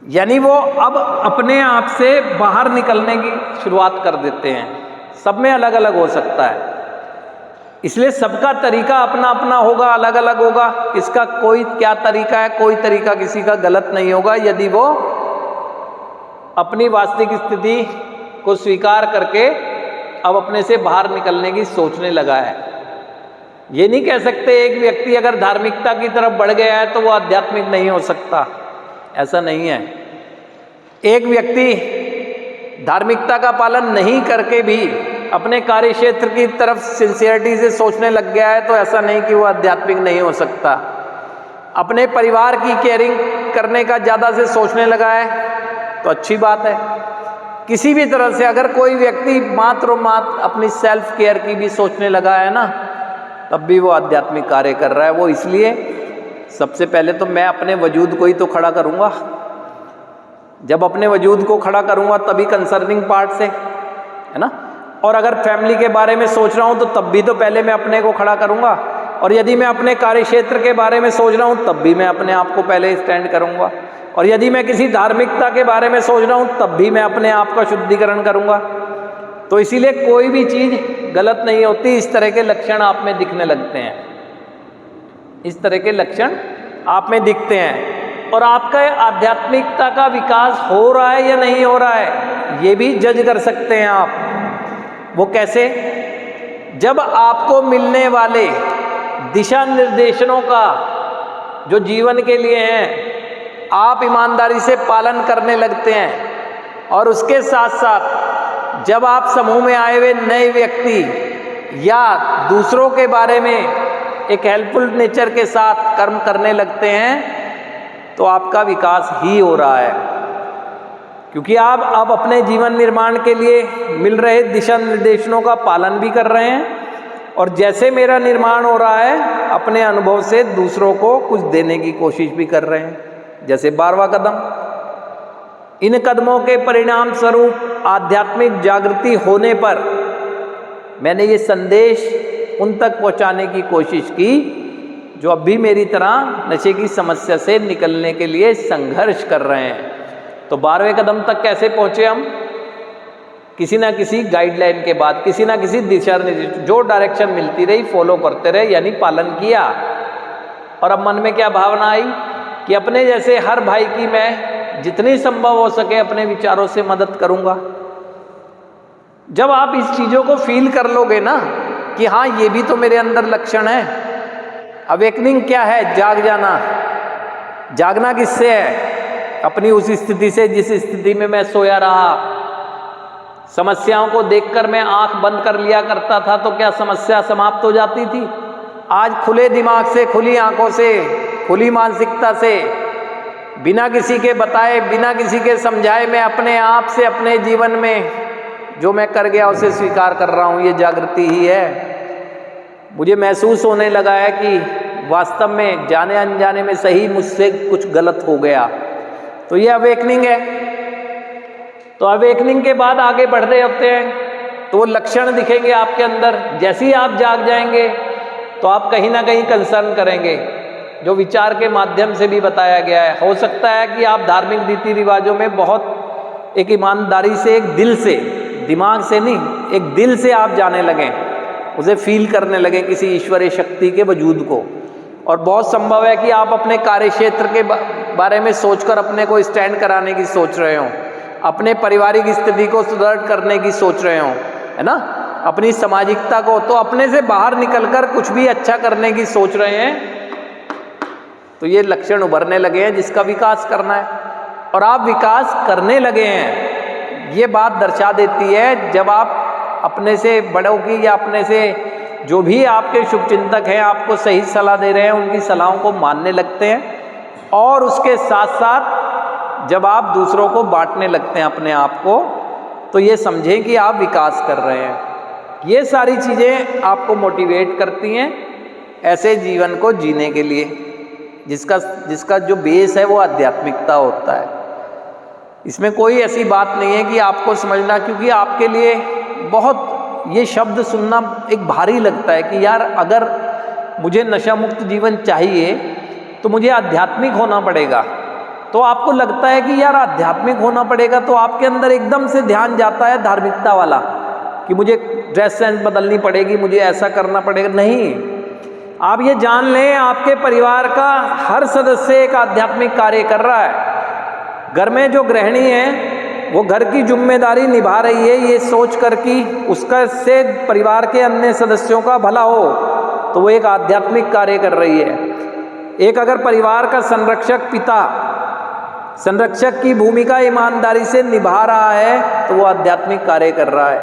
यानी वो अब अपने आप से बाहर निकलने की शुरुआत कर देते हैं। सब में अलग अलग हो सकता है, इसलिए सबका तरीका अपना अपना होगा, अलग अलग होगा। किसका कोई क्या तरीका है, कोई तरीका किसी का गलत नहीं होगा, यदि वो अपनी वास्तविक स्थिति को स्वीकार करके अब अपने से बाहर निकलने की सोचने लगा है। ये नहीं कह सकते एक व्यक्ति अगर धार्मिकता की तरफ बढ़ गया है तो वो आध्यात्मिक नहीं हो सकता, ऐसा नहीं है। एक व्यक्ति धार्मिकता का पालन नहीं करके भी अपने कार्य क्षेत्र की तरफ सिंसियरिटी से सोचने लग गया है तो ऐसा नहीं कि वो आध्यात्मिक नहीं हो सकता। अपने परिवार की केयरिंग करने का ज़्यादा से सोचने लगा है तो अच्छी बात है। किसी भी तरह से अगर कोई व्यक्ति मात्र अपनी सेल्फ केयर की भी सोचने लगा है ना, तब भी वो आध्यात्मिक कार्य कर रहा है। वो इसलिए सबसे पहले तो मैं अपने वजूद को ही तो खड़ा करूँगा। जब अपने वजूद को खड़ा करूँगा तभी कंसर्निंग पार्ट से, है ना। और अगर फैमिली के बारे में सोच रहा हूँ तो तब भी तो पहले मैं अपने को खड़ा करूँगा। और यदि मैं अपने कार्य क्षेत्र के बारे में सोच रहा हूँ तब भी मैं अपने आप को पहले स्टैंड करूँगा। और यदि मैं किसी धार्मिकता के बारे में सोच रहा हूँ तब भी मैं अपने आप का शुद्धिकरण करूँगा। तो इसीलिए कोई भी चीज़ गलत नहीं होती। इस तरह के लक्षण आप में दिखने लगते हैं, इस तरह के लक्षण आप में दिखते हैं। और आपका आध्यात्मिकता का विकास हो रहा है या नहीं हो रहा है, ये भी जज कर सकते हैं आप। वो कैसे? जब आपको मिलने वाले दिशा निर्देशों का जो जीवन के लिए हैं आप ईमानदारी से पालन करने लगते हैं, और उसके साथ साथ जब आप समूह में आए हुए नए व्यक्ति या दूसरों के बारे में एक हेल्पफुल नेचर के साथ कर्म करने लगते हैं तो आपका विकास ही हो रहा है। क्योंकि आप अब अपने जीवन निर्माण के लिए मिल रहे दिशा निर्देशों का पालन भी कर रहे हैं, और जैसे मेरा निर्माण हो रहा है अपने अनुभव से दूसरों को कुछ देने की कोशिश भी कर रहे हैं। जैसे 12वां कदम, इन कदमों के परिणाम स्वरूप आध्यात्मिक जागृति होने पर मैंने ये संदेश उन तक पहुंचाने की कोशिश की जो अब भी मेरी तरह नशे की समस्या से निकलने के लिए संघर्ष कर रहे हैं। तो 12वें कदम तक कैसे पहुंचे हम? किसी ना किसी गाइडलाइन के बाद, किसी ना किसी दिशा निर्देश, जो डायरेक्शन मिलती रही फॉलो करते रहे, यानी पालन किया। और अब मन में क्या भावना आई कि अपने जैसे हर भाई की मैं जितनी संभव हो सके अपने विचारों से मदद करूंगा। जब आप इस चीज़ों को फील कर लोगे ना कि हाँ ये भी तो मेरे अंदर लक्षण है। अवेकनिंग क्या है? जाग जाना। जागना किससे है? अपनी उस स्थिति से जिस स्थिति में मैं सोया रहा। समस्याओं को देखकर मैं आंख बंद कर लिया करता था तो क्या समस्या समाप्त हो जाती थी? आज खुले दिमाग से, खुली आंखों से, खुली मानसिकता से, बिना किसी के बताए, बिना किसी के समझाए, मैं अपने आप से अपने जीवन में जो मैं कर गया उसे स्वीकार कर रहा हूँ। ये जागृति ही है। मुझे महसूस होने लगा है कि वास्तव में जाने अनजाने में सही मुझसे कुछ गलत हो गया। तो ये अवेकनिंग है। तो अवेकनिंग के बाद आगे बढ़ रहे होते हैं तो वो लक्षण दिखेंगे आपके अंदर। जैसे ही आप जाग जाएंगे तो आप कहीं ना कहीं कंसर्न करेंगे, जो विचार के माध्यम से भी बताया गया है। हो सकता है कि आप धार्मिक रीति रिवाजों में बहुत एक ईमानदारी से, एक दिल से, दिमाग से नहीं, एक दिल से आप जाने लगें, उसे फील करने लगे किसी ईश्वरीय शक्ति के वजूद को। और बहुत संभव है कि आप अपने कार्य क्षेत्र के बारे में सोचकर अपने को स्टैंड कराने की सोच रहे हो, अपने पारिवारिक स्थिति को सुदृढ़ करने की सोच रहे हो, है ना, अपनी सामाजिकता को, तो अपने से बाहर निकलकर कुछ भी अच्छा करने की सोच रहे हैं। तो ये लक्षण उभरने लगे हैं जिसका विकास करना है, और आप विकास करने लगे हैं। ये बात दर्शा देती है जब आप अपने से बड़ों की या अपने से जो भी आपके शुभचिंतक हैं आपको सही सलाह दे रहे हैं उनकी सलाहों को मानने लगते हैं, और उसके साथ साथ जब आप दूसरों को बांटने लगते हैं अपने आप को, तो ये समझें कि आप विकास कर रहे हैं। ये सारी चीज़ें आपको मोटिवेट करती हैं ऐसे जीवन को जीने के लिए जिसका जो बेस है वो आध्यात्मिकता होता है। इसमें कोई ऐसी बात नहीं है कि आपको समझना, क्योंकि आपके लिए बहुत ये शब्द सुनना एक भारी लगता है कि यार अगर मुझे नशा मुक्त जीवन चाहिए तो मुझे आध्यात्मिक होना पड़ेगा। तो आपको लगता है कि यार आध्यात्मिक होना पड़ेगा, तो आपके अंदर एकदम से ध्यान जाता है धार्मिकता वाला कि मुझे ड्रेस सेंस बदलनी पड़ेगी, मुझे ऐसा करना पड़ेगा। नहीं, आप ये जान लें आपके परिवार का हर सदस्य एक आध्यात्मिक कार्य कर रहा है। घर में जो गृहिणी है वो घर की जिम्मेदारी निभा रही है ये सोच कर कि उसका से परिवार के अन्य सदस्यों का भला हो, तो वो एक आध्यात्मिक कार्य कर रही है। एक अगर परिवार का संरक्षक पिता संरक्षक की भूमिका ईमानदारी से निभा रहा है तो वो आध्यात्मिक कार्य कर रहा है।